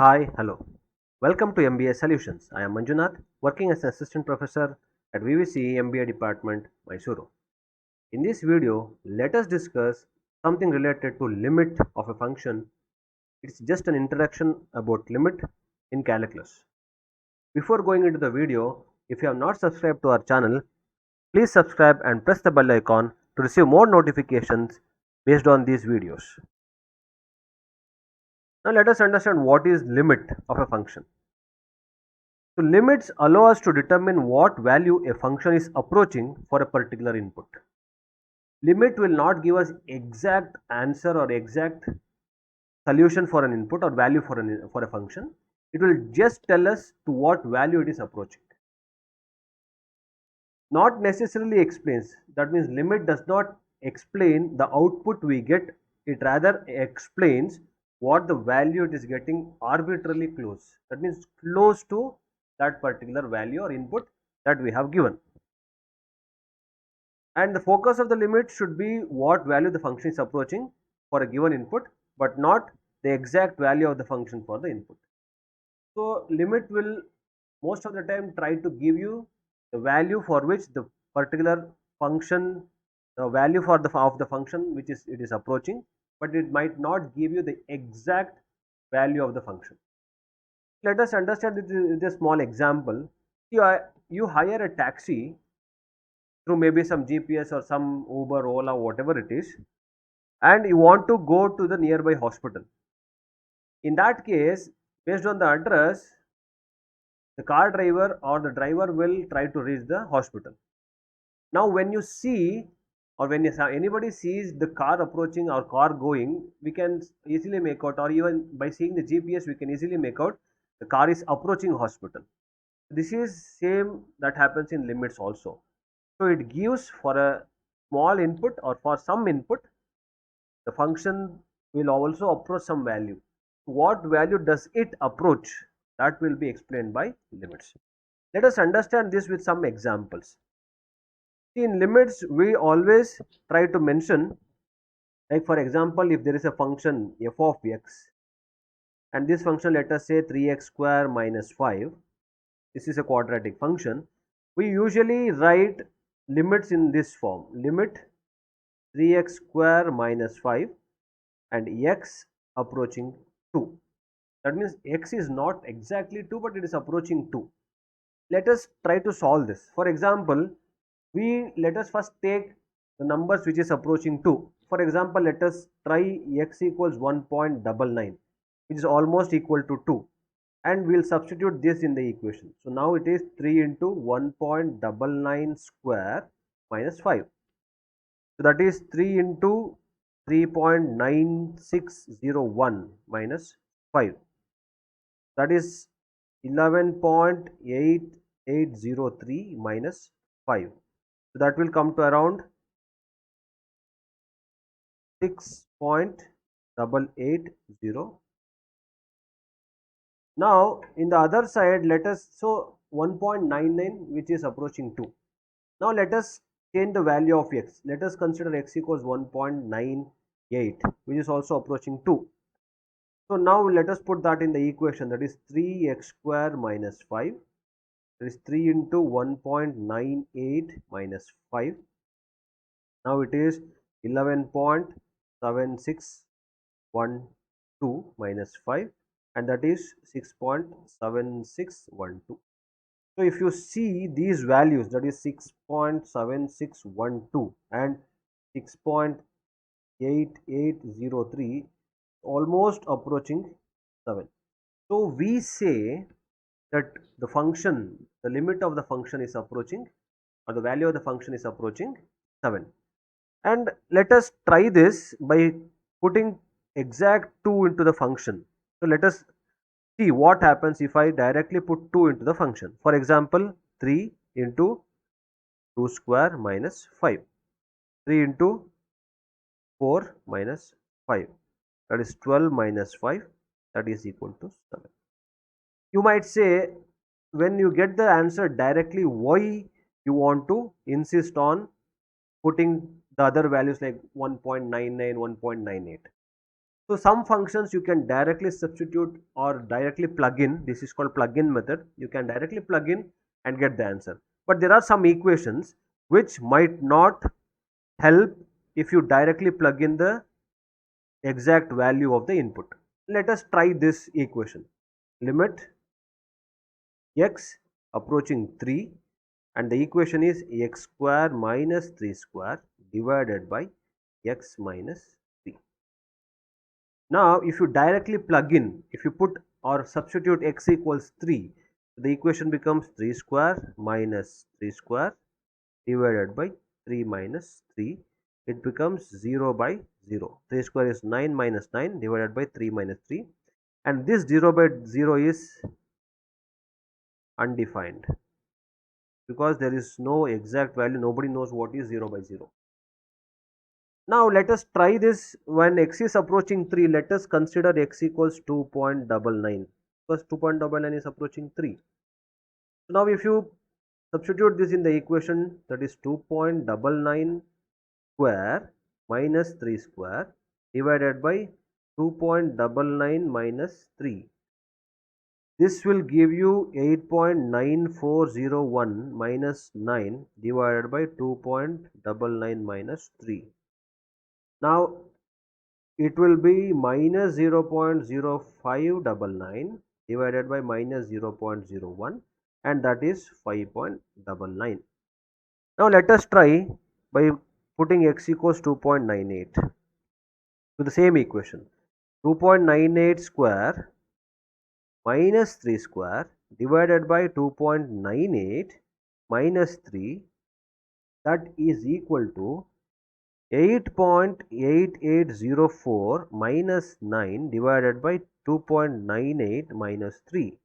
Hi, hello. Welcome to MBA Solutions. I am Manjunath, working as an assistant professor at VVC MBA department, Mysuru. In this video, let us discuss something related to limit of a function. It's just an introduction about limit in calculus. Before going into the video, if you have not subscribed to our channel, please subscribe and press the bell icon to receive more notifications based on these videos. Now let us understand what is limit of a function. So limits allow us to determine what value a function is approaching for a particular input. Limit will not give us exact answer or exact solution for an input or value for a function. It will just tell us to what value it is approaching. Not necessarily explains. That means limit does not explain the output we get. It rather explains what the value it is getting arbitrarily close. That means close to that particular value or input that we have given. And the focus of the limit should be what value the function is approaching for a given input, but not the exact value of the function for the input. So limit will most of the time try to give you the value for which the particular function, the value for the of the function which is it is approaching, but it might not give you the exact value of the function. Let us understand this with a small example. You hire a taxi through maybe some GPS or some Uber, Ola, whatever it is, and you want to go to the nearby hospital. In that case, based on the address, the car driver or the driver will try to reach the hospital. Now, when you see or when anybody sees the car approaching or car going, we can easily make out, or even by seeing the GPS, we can easily make out the car is approaching hospital. This is same that happens in limits also. So it gives for a small input or for some input, the function will also approach some value. What value does it approach? That will be explained by limits. Let us understand this with some examples. See, in limits, we always try to mention, like for example, if there is a function f of x, and this function, let us say 3x square minus 5, this is a quadratic function, we usually write limits in this form: limit 3x square minus 5 and x approaching 2. That means x is not exactly 2, but it is approaching 2. Let us try to solve this. For example, let us first take the numbers which is approaching 2. For example, let us try x equals 1.99, which is almost equal to 2, and we'll substitute this in the equation. So now it is 3 into 1.99 square minus 5. So that is 3 into 3.9601 minus 5. That is 11.8803 minus 5. So that will come to around 6.880. Now in the other side, let us, so 1.99 which is approaching 2. Now let us change the value of x. Let us consider x equals 1.98, which is also approaching 2. So now let us put that in the equation, that is 3x square minus 5. That is 3 into 1.98 minus 5. Now it is 11.7612 minus 5, and that is 6.7612. So if you see these values, that is 6.7612 and 6.8803, almost approaching 7. So we say that the function, the limit of the function is approaching, or the value of the function is approaching 7. And let us try this by putting exact 2 into the function. So let us see what happens if I directly put 2 into the function. For example, 3 into 2 square minus 5. 3 into 4 minus 5. That is 12 minus 5. That is equal to 7. You might say, when you get the answer directly, why you want to insist on putting the other values like 1.99, 1.98. So some functions you can directly substitute or directly plug in. This is called plug-in method. You can directly plug in and get the answer. But there are some equations which might not help if you directly plug in the exact value of the input. Let us try this equation. Limit x approaching 3, and the equation is x square minus 3 square divided by x minus 3. Now if you directly plug in, if you put or substitute x equals 3, the equation becomes 3 square minus 3 square divided by 3 minus 3. It becomes 0 by 0. 3 square is 9 minus 9 divided by 3 minus 3, and this 0 by 0 is undefined because there is no exact value. Nobody knows what is 0 by 0. Now let us try this. When x is approaching 3, let us consider x equals 2.99 because 2.99 is approaching 3. So now if you substitute this in the equation, that is 2.99 square minus 3 square divided by 2.99 minus 3. This will give you 8.9401 minus 9 divided by 2.99 minus 3. Now it will be minus 0.0599 divided by minus 0.01, and that is 5.99. Now let us try by putting x equals 2.98 to the same equation. 2.98 square minus 3 square divided by 2.98 minus 3, that is equal to 8.8804 minus 9 divided by 2.98 minus 3.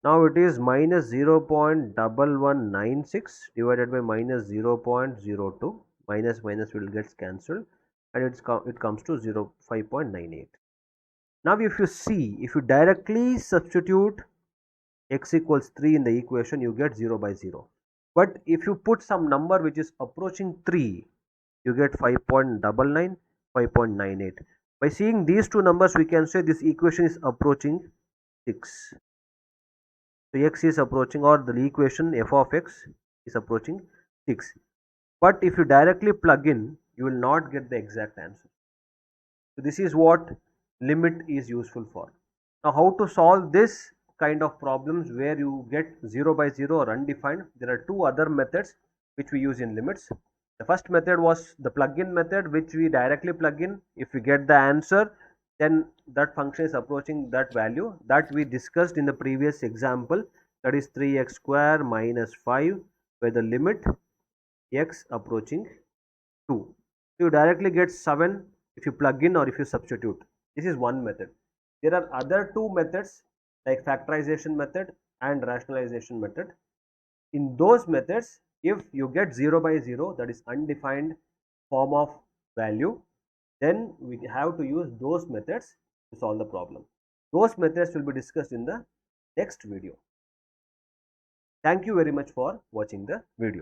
Now it is minus 0.1196 divided by minus 0.02. Minus minus will get cancelled, and it comes to 5.98. Now if you see, if you directly substitute x equals 3 in the equation, you get 0 by 0. But if you put some number which is approaching 3, you get 5.99, 5.98. By seeing these two numbers, we can say this equation is approaching 6. So x is approaching, or the equation f of x is approaching 6. But if you directly plug in, you will not get the exact answer. So this is what limit is useful for. Now how to solve this kind of problems where you get 0 by 0 or undefined? There are two other methods which we use in limits. The first method was the plug-in method, which we directly plug in. If we get the answer, then that function is approaching that value that we discussed in the previous example, that is 3x square minus 5, where the limit x approaching 2. So you directly get 7 if you plug in or if you substitute. This is one method. There are other two methods like factorization method and rationalization method. In those methods, if you get 0 by 0, that is undefined form of value, then we have to use those methods to solve the problem. Those methods will be discussed in the next video. Thank you very much for watching the video.